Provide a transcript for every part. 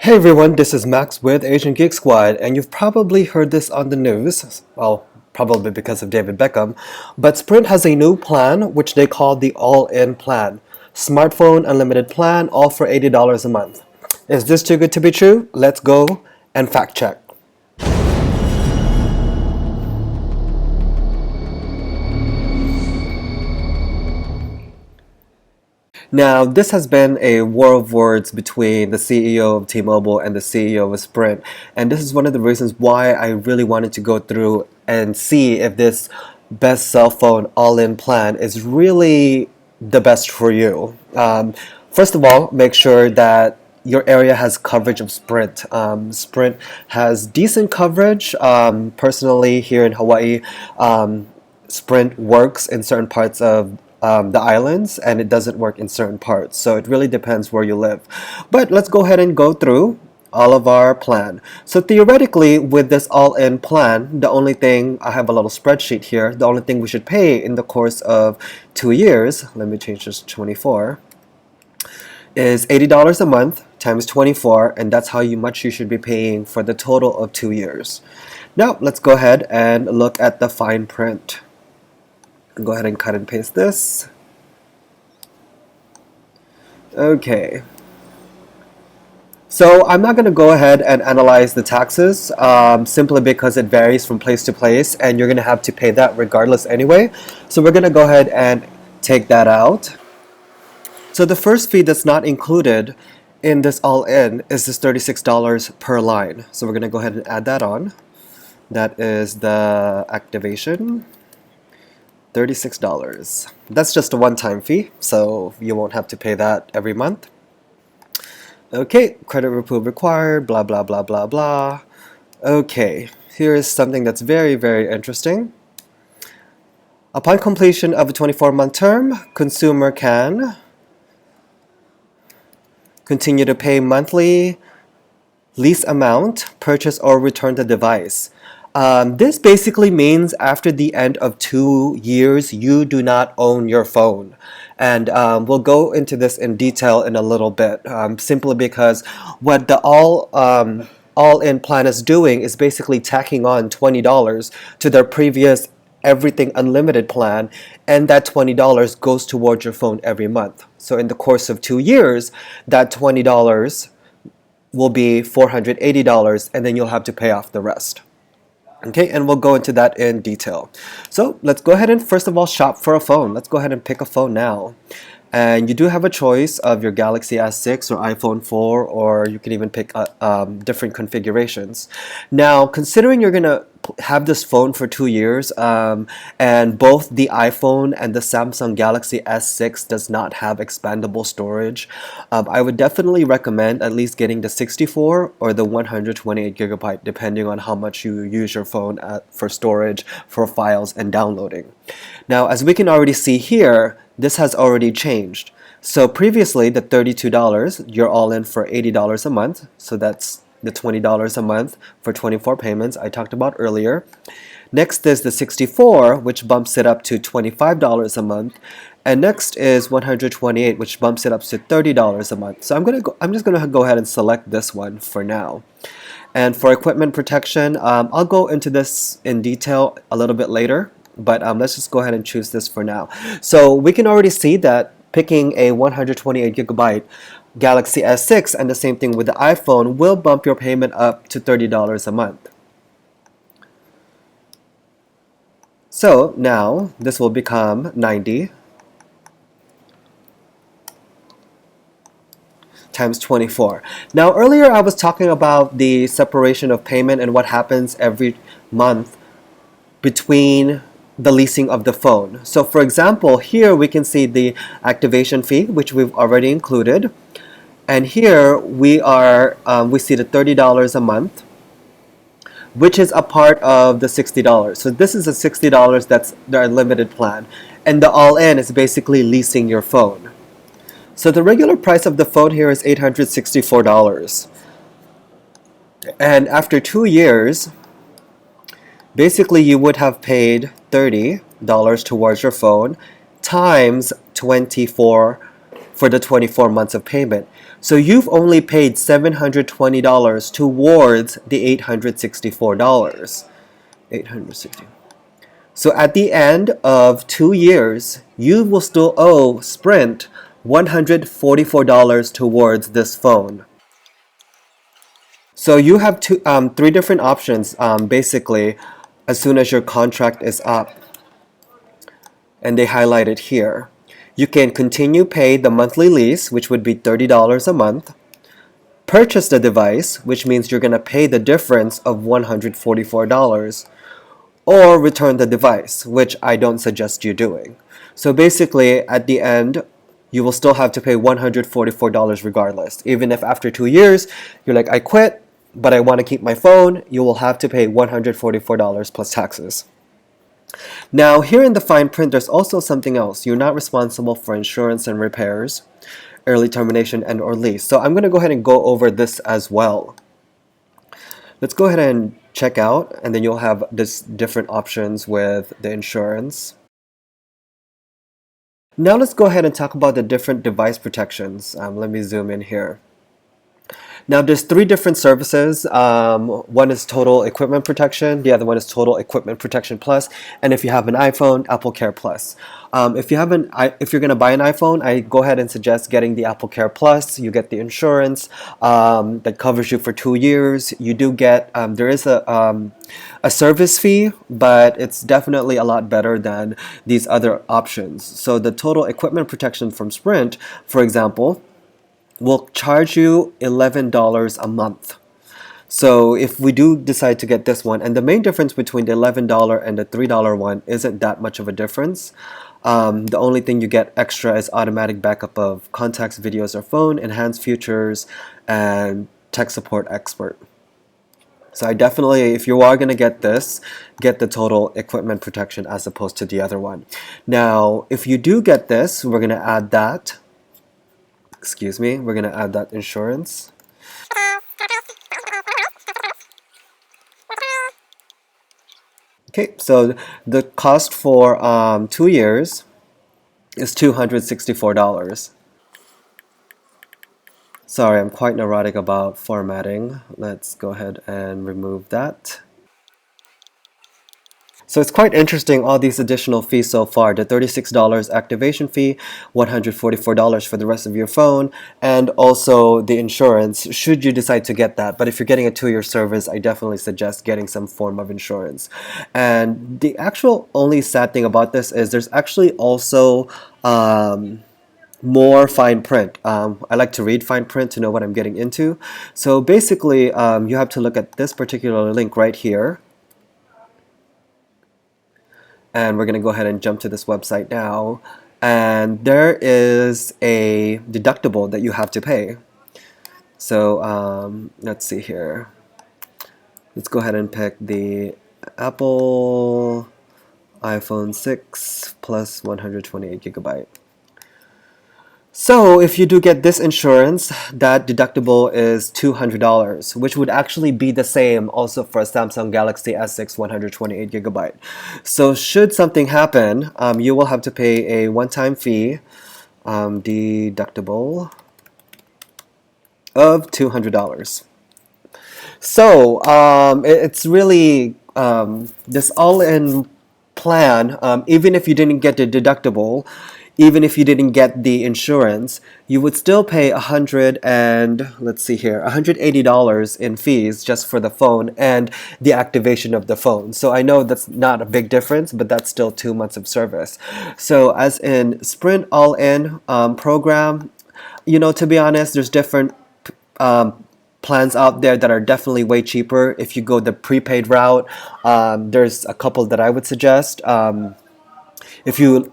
Hey everyone, this is Max with Asian Geek Squad, and you've probably heard this on the news, well, probably because of David Beckham, but Sprint has a new plan which they call the All-In plan. Smartphone unlimited plan, all for $80 a month. Is this too good to be true? Let's go and fact check. Now, this has been a war of words between the CEO of T-Mobile and the CEO of Sprint, and this is one of the reasons why I really wanted to go through and see if this best cell phone all-in plan is really the best for you. First of all, make sure that your area has coverage of Sprint. Sprint has decent coverage. Personally, here in Hawaii, Sprint works in certain parts of the islands and it doesn't work in certain parts. So it really depends where you live. But let's go ahead and go through all of our plan. So theoretically, with this all-in plan, the only thing, I have a little spreadsheet here, the only thing we should pay in the course of 2 years, let me change this to 24, is $80 a month times 24, and that's how much you should be paying for the total of 2 years. Now, let's go ahead and look at the fine print. Go ahead and cut and paste this. Okay. So I'm not going to go ahead and analyze the taxes simply because it varies from place to place and you're going to have to pay that regardless anyway. So we're going to go ahead and take that out. So the first fee that's not included in this all-in is this $36 per line. So we're going to go ahead and add that on. That is the activation. $36. That's just a one-time fee, so you won't have to pay that every month. Okay, credit report required, blah, blah, blah, blah, blah. Okay, here is something that's very, very interesting. Upon completion of a 24-month term, consumer can continue to pay monthly lease amount, purchase or return the device. This basically means after the end of 2 years, you do not own your phone. And we'll go into this in detail in a little bit, simply because what the all-in plan is doing is basically tacking on $20 to their previous everything unlimited plan, and that $20 goes towards your phone every month. So in the course of 2 years, that $20 will be $480, and then you'll have to pay off the rest. Okay, and we'll go into that in detail. So let's go ahead and first of all shop for a phone. Let's go ahead and pick a phone now. And you do have a choice of your Galaxy S6 or iPhone 4, or you can even pick different configurations. Now, considering you're going to have this phone for 2 years, and both the iPhone and the Samsung Galaxy S6 does not have expandable storage, I would definitely recommend at least getting the 64 or the 128 gigabyte, depending on how much you use your phone for storage, for files, and downloading. Now, as we can already see here, this has already changed. So previously, the $32, you're all in for $80 a month. So that's the $20 a month for 24 payments I talked about earlier. Next is the 64, which bumps it up to $25 a month. And next is 128, which bumps it up to $30 a month. So I'm just gonna go ahead and select this one for now. And for equipment protection, I'll go into this in detail a little bit later. But let's just go ahead and choose this for now. So we can already see that picking a 128 gigabyte Galaxy S6 and the same thing with the iPhone will bump your payment up to $30 a month. So now this will become 90 times 24. Now earlier I was talking about the separation of payment and what happens every month between the leasing of the phone. So for example, here we can see the activation fee, which we've already included. And here we see the $30 a month, which is a part of the $60. So this is the $60 that's the unlimited plan. And the all-in is basically leasing your phone. So the regular price of the phone here is $864. And after 2 years, basically you would have paid $30 towards your phone times 24 for the 24 months of payment. So you've only paid $720 towards the $864. 860. So at the end of 2 years, you will still owe Sprint $144 towards this phone. So you have three different options, basically, as soon as your contract is up, and they highlight it here. You can continue pay the monthly lease, which would be $30 a month, purchase the device, which means you're going to pay the difference of $144, or return the device, which I don't suggest you doing. So basically, at the end, you will still have to pay $144 regardless. Even if after 2 years, you're like, I quit, but I want to keep my phone, you will have to pay $144 plus taxes. Now, here in the fine print, there's also something else. You're not responsible for insurance and repairs, early termination, and or lease. So I'm going to go ahead and go over this as well. Let's go ahead and check out, and then you'll have this different options with the insurance. Now let's go ahead and talk about the different device protections. Let me zoom in here. Now there's three different services. One is Total Equipment Protection, the other one is Total Equipment Protection Plus, and if you have an iPhone, Apple Care Plus. If you're going to buy an iPhone, I go ahead and suggest getting the Apple Care Plus. You get the insurance that covers you for 2 years. You do get, there is a service fee, but it's definitely a lot better than these other options. So the Total Equipment Protection from Sprint, for example, will charge you $11 a month. So if we do decide to get this one, and the main difference between the $11 and the $3 one isn't that much of a difference. The only thing you get extra is automatic backup of contacts, videos, or phone, enhanced features, and tech support expert. So I definitely, if you are going to get this, get the Total Equipment Protection as opposed to the other one. Now, if you do get this, we're going to add that. Excuse me, we're going to add that insurance. Okay, so the cost for 2 years is $264. Sorry, I'm quite neurotic about formatting. Let's go ahead and remove that. So it's quite interesting, all these additional fees so far. The $36 activation fee, $144 for the rest of your phone, and also the insurance, should you decide to get that. But if you're getting a 2-year service, I definitely suggest getting some form of insurance. And the actual only sad thing about this is there's actually also more fine print. I like to read fine print to know what I'm getting into. So basically, you have to look at this particular link right here. And we're going to go ahead and jump to this website now. And there is a deductible that you have to pay. So let's see here. Let's go ahead and pick the Apple iPhone 6 plus 128 gigabyte. So if you do get this insurance, that deductible is $200, which would actually be the same also for a Samsung Galaxy S6 128 gigabyte. So should something happen, you will have to pay a one-time fee, deductible of $200. So it's really this all-in plan. Even if you didn't get the deductible, even if you didn't get the insurance, you would still pay $180 in fees just for the phone and the activation of the phone. So I know that's not a big difference, but that's still 2 months of service. So as in Sprint All-In program, you know, to be honest, there's different plans out there that are definitely way cheaper. If you go the prepaid route, there's a couple that I would suggest. If you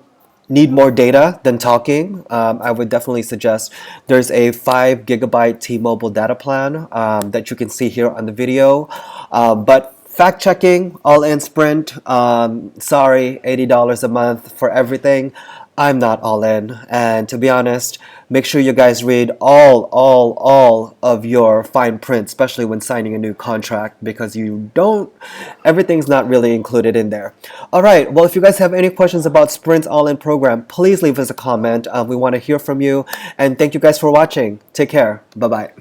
need more data than talking, I would definitely suggest there's a 5 gigabyte T-Mobile data plan that you can see here on the video. But fact checking, All-In Sprint, sorry, $80 a month for everything. I'm not all in. And to be honest, make sure you guys read all of your fine print, especially when signing a new contract, because everything's not really included in there. All right. Well, if you guys have any questions about Sprint's all in program, please leave us a comment. We want to hear from you. And thank you guys for watching. Take care. Bye bye.